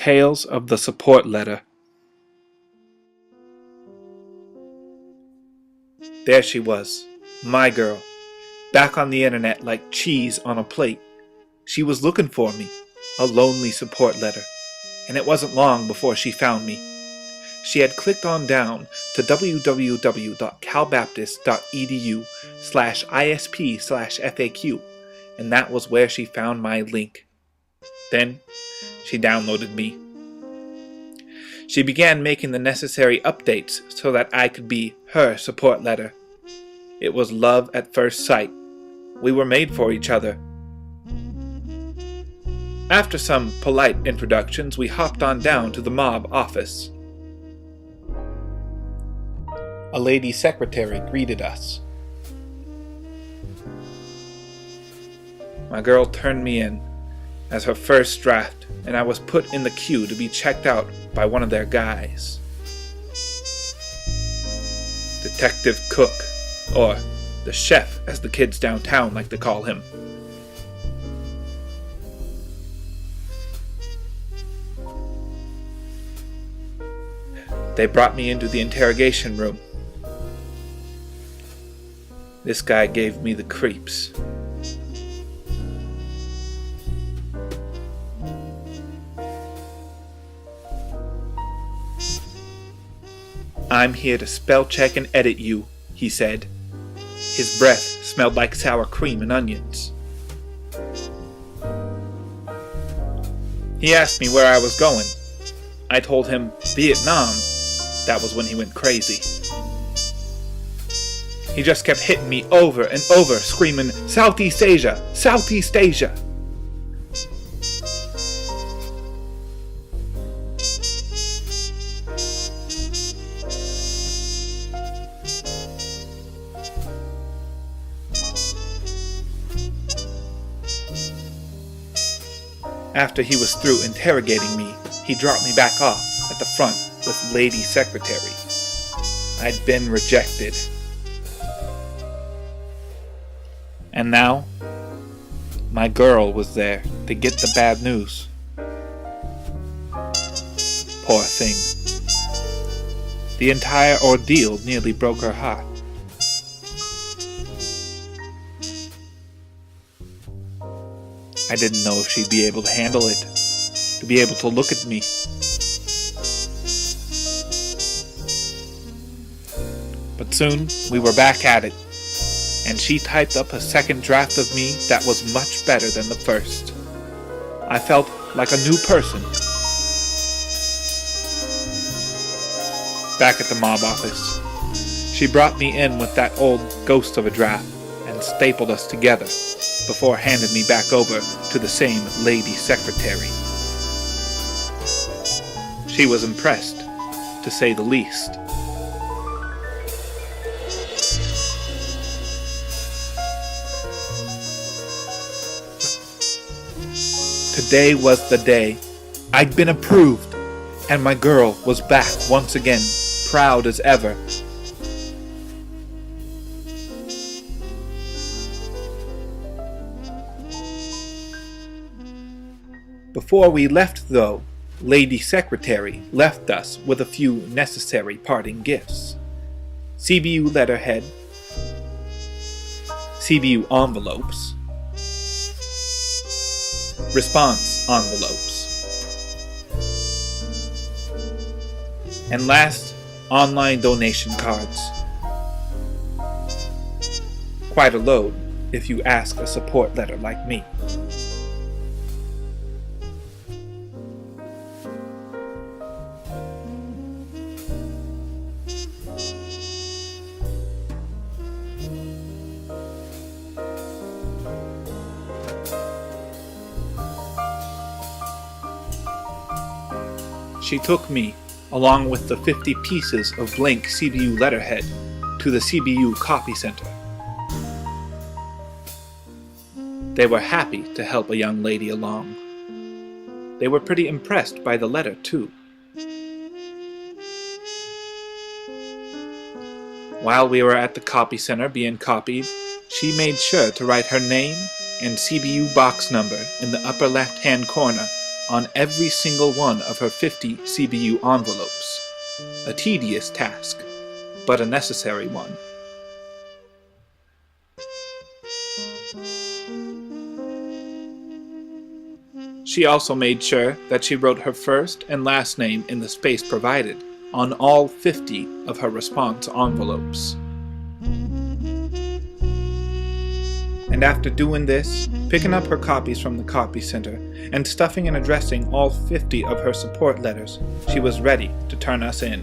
Tales of the Support Letter. There she was, my girl, back on the internet like cheese on a plate. She was looking for me, a lonely support letter, and it wasn't long before she found me. She had clicked on down to www.calbaptist.edu/ISP/FAQ, and that was where she found my link. Then she downloaded me. She began making the necessary updates so that I could be her support letter. It was love at first sight. We were made for each other. After some polite introductions, we hopped on down to the mob office. A lady secretary greeted us. My girl turned me in as her first draft, and I was put in the queue to be checked out by one of their guys. Detective Cook, or the chef as the kids downtown like to call him. They brought me into the interrogation room. This guy gave me the creeps. "I'm here to spell check and edit you," he said. His breath smelled like sour cream and onions. He asked me where I was going. I told him Vietnam. That was when he went crazy. He just kept hitting me over and over, screaming, "Southeast Asia! Southeast Asia!" After he was through interrogating me, he dropped me back off at the front with Lady Secretary. I'd been rejected. And now, my girl was there to get the bad news. Poor thing. The entire ordeal nearly broke her heart. I didn't know if she'd be able to handle it, to be able to look at me. But soon, we were back at it, and she typed up a second draft of me that was much better than the first. I felt like a new person. Back at the mob office, she brought me in with that old ghost of a draft and stapled us together before handing me back over to the same lady secretary. She was impressed, to say the least. Today was the day. I'd been approved, and my girl was back once again, proud as ever. Before we left, though, Lady Secretary left us with a few necessary parting gifts. CBU letterhead, CBU envelopes, response envelopes, and last, online donation cards. Quite a load if you ask a support letter like me. She took me, along with the 50 pieces of blank CBU letterhead, to the CBU copy center. They were happy to help a young lady along. They were pretty impressed by the letter, too. While we were at the copy center being copied, she made sure to write her name and CBU box number in the upper left-hand corner on every single one of her 50 CBU envelopes. A tedious task, but a necessary one. She also made sure that she wrote her first and last name in the space provided on all 50 of her response envelopes. And after doing this, picking up her copies from the copy center, and stuffing and addressing all 50 of her support letters, she was ready to turn us in.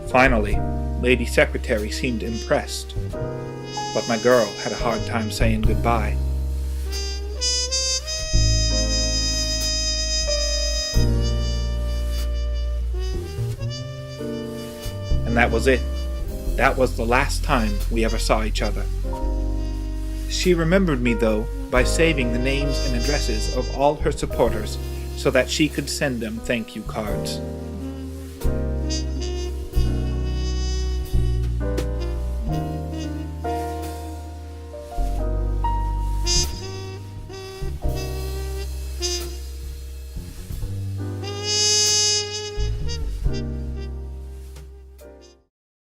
Finally, Lady Secretary seemed impressed, but my girl had a hard time saying goodbye. And that was it. That was the last time we ever saw each other. She remembered me, though, by saving the names and addresses of all her supporters so that she could send them thank you cards.